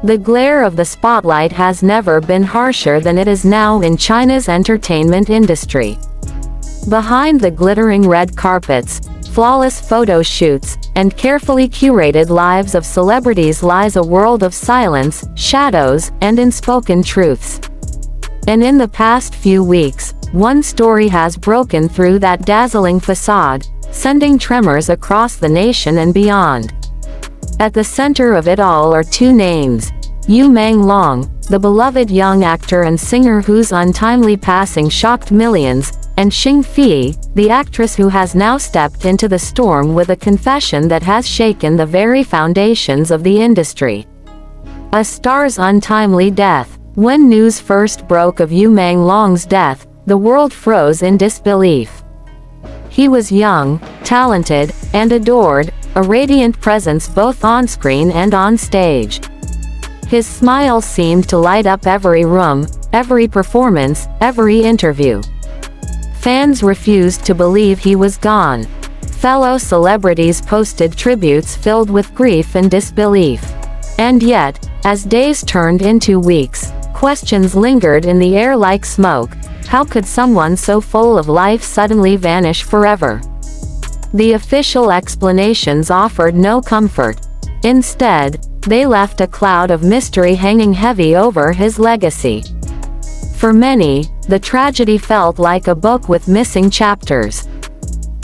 The glare of the spotlight has never been harsher than it is now in China's entertainment industry. Behind the glittering red carpets, flawless photo shoots, and carefully curated lives of celebrities lies a world of silence, shadows, and unspoken truths. And in the past few weeks, one story has broken through that dazzling facade, sending tremors across the nation and beyond. At the center of it all are two names: Yu Mang Long, the beloved young actor and singer whose untimely passing shocked millions, and Shing Feay, the actress who has now stepped into the storm with a confession that has shaken the very foundations of the industry. A star's untimely death. When news first broke of Yu Mang Long's death, the world froze in disbelief. He was young, talented, and adored, a radiant presence both on-screen and on stage. His smile seemed to light up every room, every performance, every interview. Fans refused to believe he was gone. Fellow celebrities posted tributes filled with grief and disbelief. And yet, as days turned into weeks, questions lingered in the air like smoke. How could someone so full of life suddenly vanish forever? The official explanations offered no comfort. Instead, they left a cloud of mystery hanging heavy over his legacy. For many, the tragedy felt like a book with missing chapters.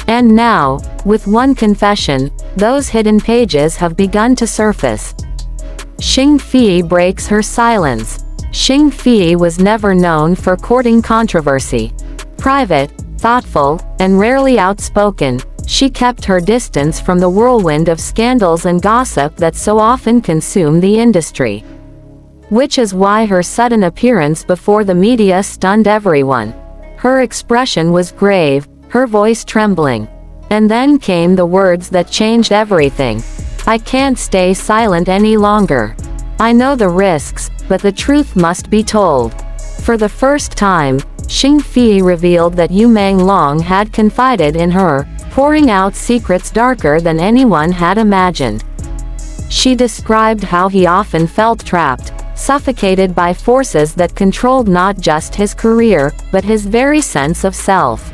And now, with one confession, those hidden pages have begun to surface. Shing Feay breaks her silence. Shing Feay was never known for courting controversy. Private, thoughtful, and rarely outspoken, she kept her distance from the whirlwind of scandals and gossip that so often consume the industry. Which is why her sudden appearance before the media stunned everyone. Her expression was grave, her voice trembling. And then came the words that changed everything. "I can't stay silent any longer. I know the risks, but the truth must be told." For the first time, Shing Feay revealed that Yu Mang Long had confided in her, pouring out secrets darker than anyone had imagined. She described how he often felt trapped, suffocated by forces that controlled not just his career, but his very sense of self.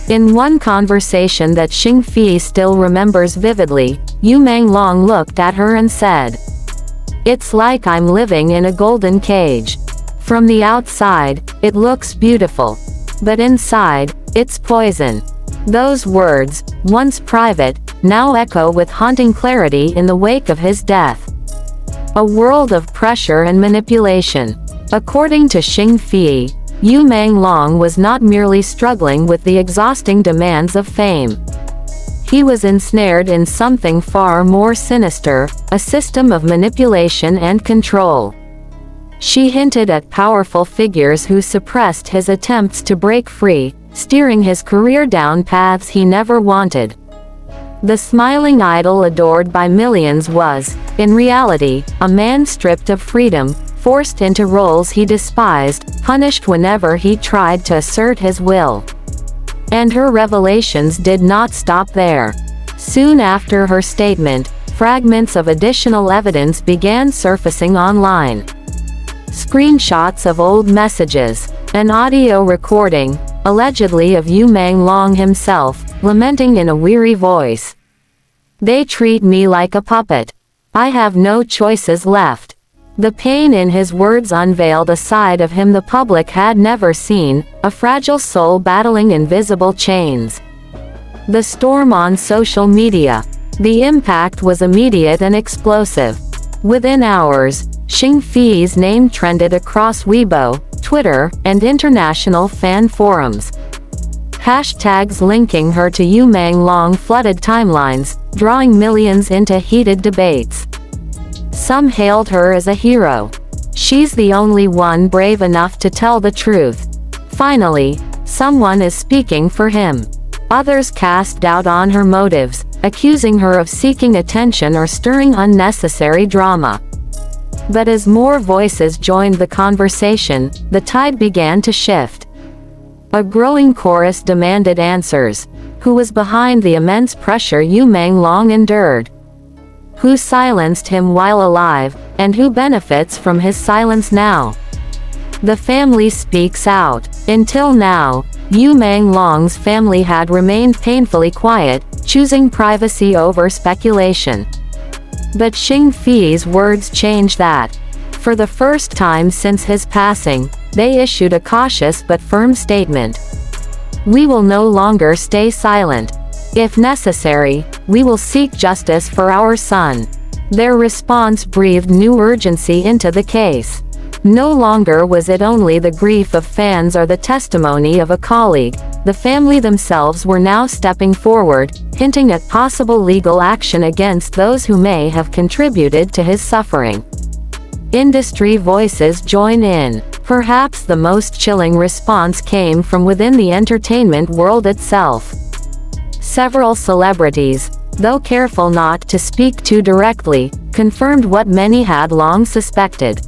In one conversation that Shing Feay still remembers vividly, Yu Mang Long looked at her and said, "It's like I'm living in a golden cage. From the outside, it looks beautiful. But inside, it's poison." Those words, once private, now echo with haunting clarity in the wake of his death. A world of pressure and manipulation. According to Shing Feay, Yu Mang Long was not merely struggling with the exhausting demands of fame. He was ensnared in something far more sinister, a system of manipulation and control. She hinted at powerful figures who suppressed his attempts to break free, steering his career down paths he never wanted. The smiling idol adored by millions was, in reality, a man stripped of freedom, forced into roles he despised, punished whenever he tried to assert his will. And her revelations did not stop there. Soon after her statement, fragments of additional evidence began surfacing online. Screenshots of old messages, an audio recording, allegedly of Yu Mang Long himself, lamenting in a weary voice. "They treat me like a puppet. I have no choices left." The pain in his words unveiled a side of him the public had never seen, a fragile soul battling invisible chains. The storm on social media. The impact was immediate and explosive. Within hours, Shing Feay's name trended across Weibo, Twitter, and international fan forums. Hashtags linking her to Yu Mang Long flooded timelines, drawing millions into heated debates. Some hailed her as a hero. "She's the only one brave enough to tell the truth. Finally, someone is speaking for him." Others cast doubt on her motives, accusing her of seeking attention or stirring unnecessary drama. But as more voices joined the conversation, the tide began to shift. A growing chorus demanded answers. Who was behind the immense pressure Yu Mang Long endured? who silenced him while alive, and who benefits from his silence now. The family speaks out. Until now, Yu Mang Long's family had remained painfully quiet, choosing privacy over speculation. But Shing Feay's words changed that. For the first time since his passing, they issued a cautious but firm statement. "We will no longer stay silent. If necessary, we will seek justice for our son." Their response breathed new urgency into the case. No longer was it only the grief of fans or the testimony of a colleague. The family themselves were now stepping forward, hinting at possible legal action against those who may have contributed to his suffering. Industry voices join in. Perhaps the most chilling response came from within the entertainment world itself. Several celebrities, though careful not to speak too directly, confirmed what many had long suspected.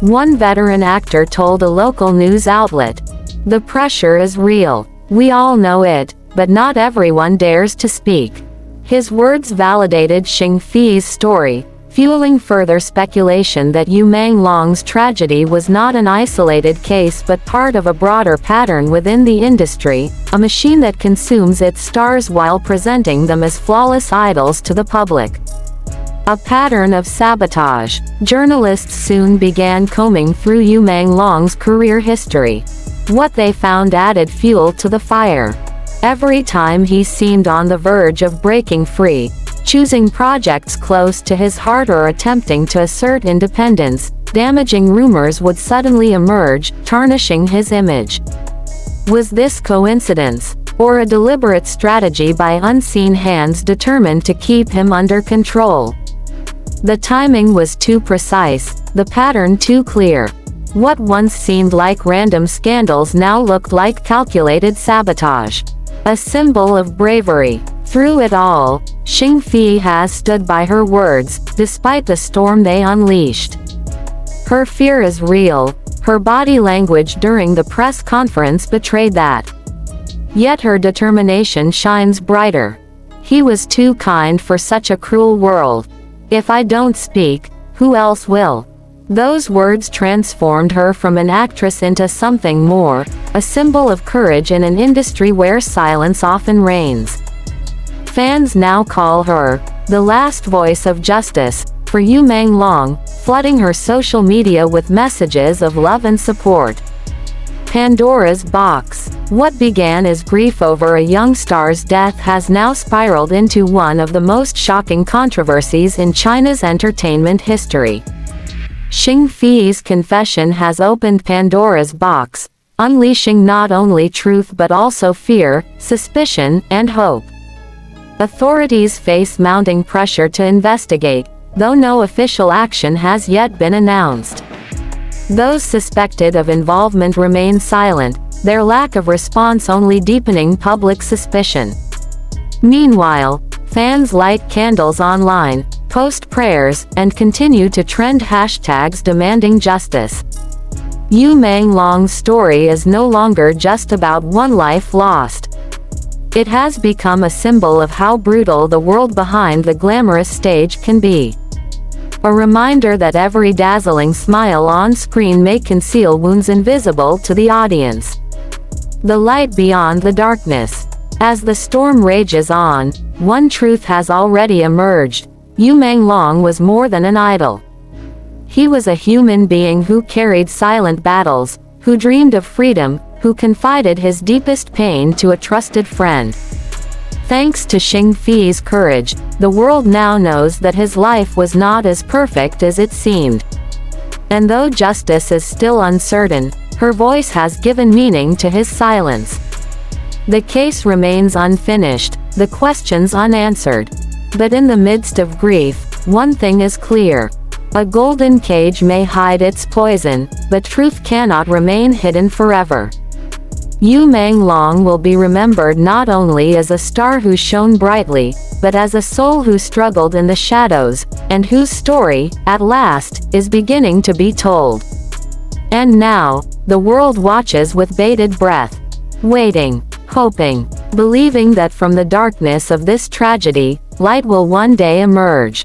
One veteran actor told a local news outlet, "The pressure is real. We all know it, but not everyone dares to speak." His words validated Shing Feay's story, fueling further speculation that Yu Mang Long's tragedy was not an isolated case but part of a broader pattern within the industry, a machine that consumes its stars while presenting them as flawless idols to the public. A pattern of sabotage. Journalists soon began combing through Yu Mang Long's career history. What they found added fuel to the fire. Every time he seemed on the verge of breaking free, choosing projects close to his heart or attempting to assert independence, damaging rumors would suddenly emerge, tarnishing his image. Was this coincidence, or a deliberate strategy by unseen hands determined to keep him under control? The timing was too precise, the pattern too clear. What once seemed like random scandals now looked like calculated sabotage. A symbol of bravery. Through it all, Shing Feay has stood by her words, despite the storm they unleashed. Her fear is real. Her body language during the press conference betrayed that. Yet her determination shines brighter. "He was too kind for such a cruel world. If I don't speak, who else will?" Those words transformed her from an actress into something more, a symbol of courage in an industry where silence often reigns. Fans now call her the last voice of justice for Yu Mang Long, flooding her social media with messages of love and support. Pandora's box. What began as grief over a young star's death has now spiraled into one of the most shocking controversies in China's entertainment history. Shing Feay's confession has opened Pandora's box, unleashing not only truth but also fear, suspicion, and hope. Authorities face mounting pressure to investigate, though no official action has yet been announced. Those suspected of involvement remain silent, their lack of response only deepening public suspicion. Meanwhile, fans light candles online, post prayers, and continue to trend hashtags demanding justice. Yu Mang Long's story is no longer just about one life lost. It has become a symbol of how brutal the world behind the glamorous stage can be. A reminder that every dazzling smile on screen may conceal wounds invisible to the audience. The light beyond the darkness. As the storm rages on, one truth has already emerged. Yu Mang Long was more than an idol. He was a human being who carried silent battles, who dreamed of freedom, who confided his deepest pain to a trusted friend. Thanks to Shing Feay's courage, the world now knows that his life was not as perfect as it seemed. And though justice is still uncertain, her voice has given meaning to his silence. The case remains unfinished, the questions unanswered. But in the midst of grief, one thing is clear. A golden cage may hide its poison, but truth cannot remain hidden forever. Yu Mang Long will be remembered not only as a star who shone brightly, but as a soul who struggled in the shadows, and whose story, at last, is beginning to be told. And now, the world watches with bated breath. Waiting, hoping, believing that from the darkness of this tragedy, light will one day emerge.